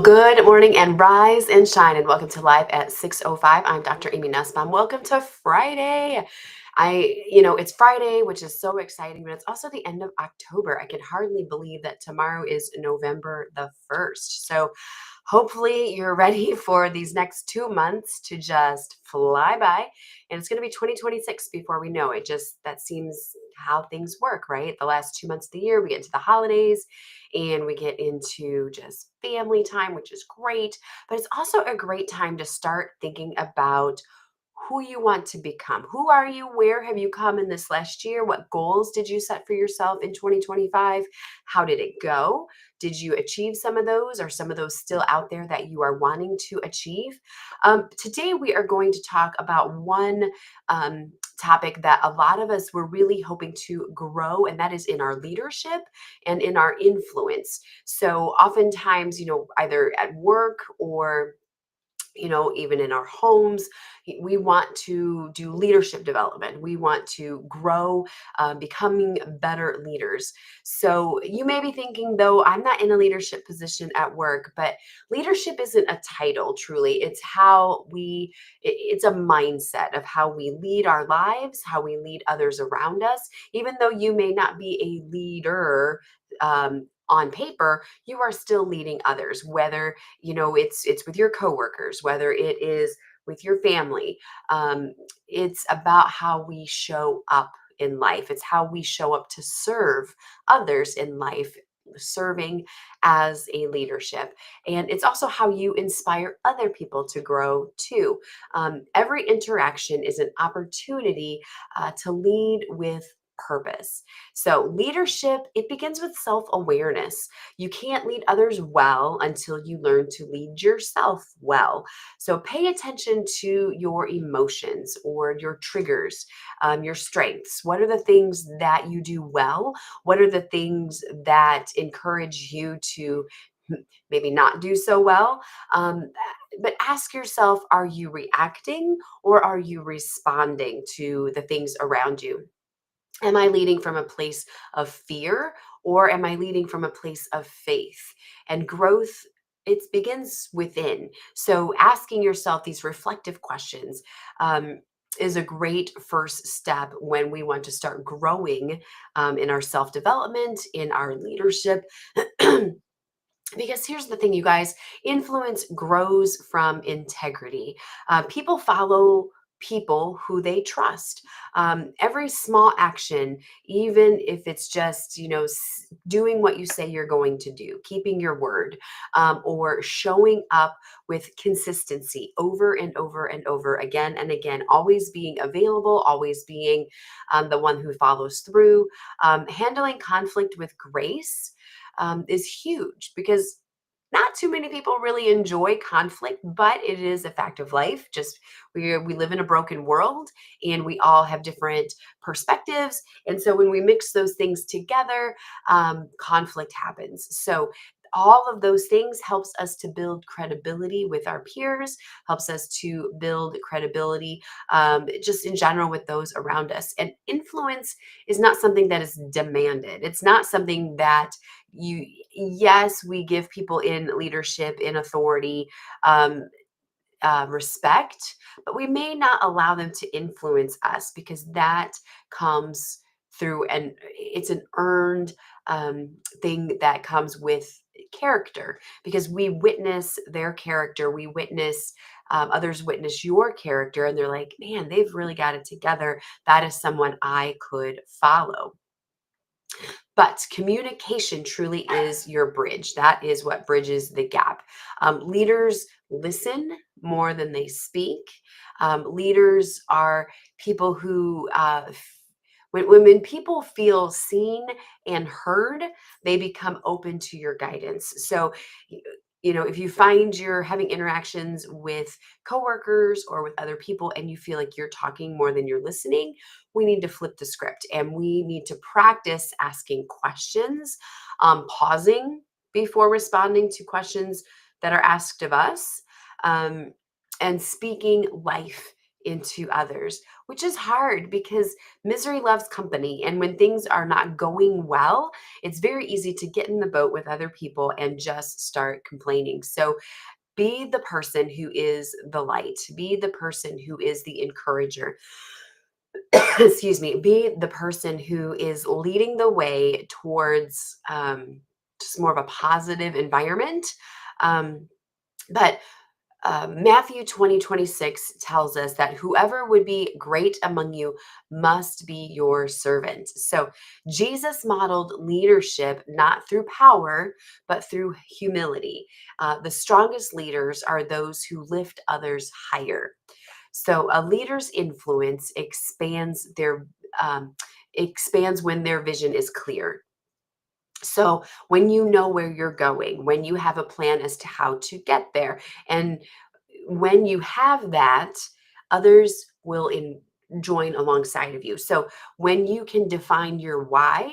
Good morning and rise and shine, and welcome to Live at 6:05. I'm Dr. Amy Nussbaum. Welcome to Friday. It's Friday, which is so exciting, but it's also the end of October. I can hardly believe that tomorrow is November the 1st. So hopefully you're ready for these next 2 months to just fly by. And it's going to be 2026 before we know it. Just that seems how things work, right? The last 2 months of the year, we get into the holidays and we get into just family time, which is great. But it's also a great time to start thinking about who you want to become. Who are you? Where have you come in this last year? What goals did you set for yourself in 2025? How did it go? Did you achieve some of those? Or some of those still out there that you are wanting to achieve? Today, we are going to talk about one topic that a lot of us were really hoping to grow, and that is in our leadership and in our influence. So, oftentimes, either at work or even in our homes, we want to do leadership development. We want to grow, becoming better leaders. So you may be thinking, though, I'm not in a leadership position at work, but leadership isn't a title, truly. It's it's a mindset of how we lead our lives, how we lead others around us. Even though you may not be a leader, on paper, you are still leading others, whether it's with your coworkers, whether it is with your family. It's about how we show up in life. It's how we show up to serve others in life, serving as a leadership. And it's also how you inspire other people to grow too. Every interaction is an opportunity to lead with purpose. So leadership, it begins with self-awareness. You can't lead others well until you learn to lead yourself well. So pay attention to your emotions or your triggers, your strengths. What are the things that you do well? What are the things that encourage you to maybe not do so well? But ask yourself, are you reacting or are you responding to the things around you? Am I leading from a place of fear or am I leading from a place of faith? And growth, it begins within. So asking yourself these reflective questions is a great first step when we want to start growing in our self development, in our leadership. Because here's the thing, you guys, influence grows from integrity. People follow people who they trust. Every small action, even if it's just, doing what you say you're going to do, keeping your word, or showing up with consistency over and over and over again and again, always being available, always being the one who follows through, handling conflict with grace is huge because not too many people really enjoy conflict, but it is a fact of life. Just we live in a broken world and we all have different perspectives. And so when we mix those things together, conflict happens. So all of those things helps us to build credibility with our peers, helps us to build credibility just in general with those around us. And influence is not something that is demanded. It's not something that yes, we give people in leadership, in authority, respect, but we may not allow them to influence us because that comes through, and it's an earned thing that comes with character because we witness their character, we witness others witness your character, and they're like, man, they've really got it together. That is someone I could follow. But communication truly is your bridge. That is what bridges the gap. Leaders listen more than they speak. Leaders are people who, when people feel seen and heard, they become open to your guidance. So, if you find you're having interactions with coworkers or with other people and you feel like you're talking more than you're listening, we need to flip the script and we need to practice asking questions, pausing before responding to questions that are asked of us, um, and speaking life into others, which is hard because misery loves company. And when things are not going well, it's very easy to get in the boat with other people and just start complaining. So be the person who is the light, be the person who is the encourager. Excuse me, be the person who is leading the way towards just more of a positive environment. Um, but Matthew 20:26 tells us that whoever would be great among you must be your servant. So Jesus modeled leadership not through power, but through humility. The strongest leaders are those who lift others higher. So a leader's influence um, expands when their vision is clear. So when you know where you're going, when you have a plan as to how to get there, and when you have that, others will join alongside of you. So when you can define your why,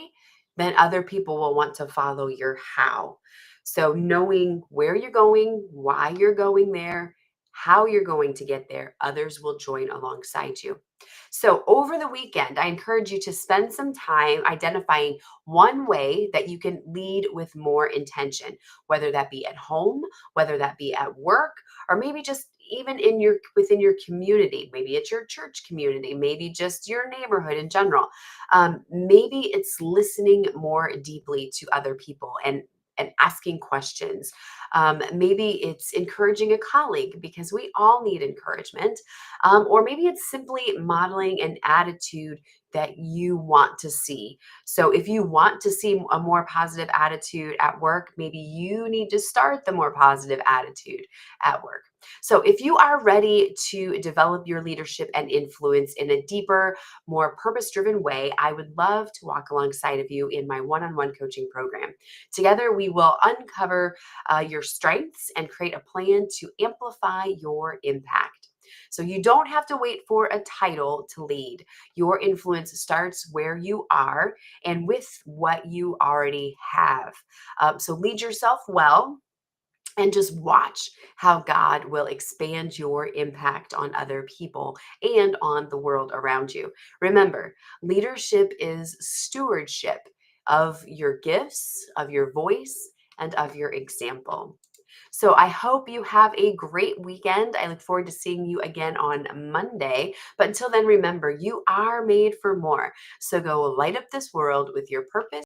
then other people will want to follow your how. So knowing where you're going, why you're going there, how you're going to get there, others will join alongside you. So over the weekend, I encourage you to spend some time identifying one way that you can lead with more intention, whether that be at home, whether that be at work, or maybe just even in your within your community. Maybe it's your church community, maybe just your neighborhood in general. Maybe it's listening more deeply to other people and asking questions. Maybe it's encouraging a colleague because we all need encouragement. Or maybe it's simply modeling an attitude that you want to see. So if you want to see a more positive attitude at work, maybe you need to start the more positive attitude at work. So if you are ready to develop your leadership and influence in a deeper, more purpose driven way, I would love to walk alongside of you in my one on one coaching program. Together, we will uncover your strengths and create a plan to amplify your impact. So you don't have to wait for a title to lead. Your influence starts where you are and with what you already have. So lead yourself well and just watch how God will expand your impact on other people and on the world around you. Remember, leadership is stewardship of your gifts, of your voice, and of your example. So I hope you have a great weekend. I look forward to seeing you again on Monday. But until then, remember, you are made for more. So go light up this world with your purpose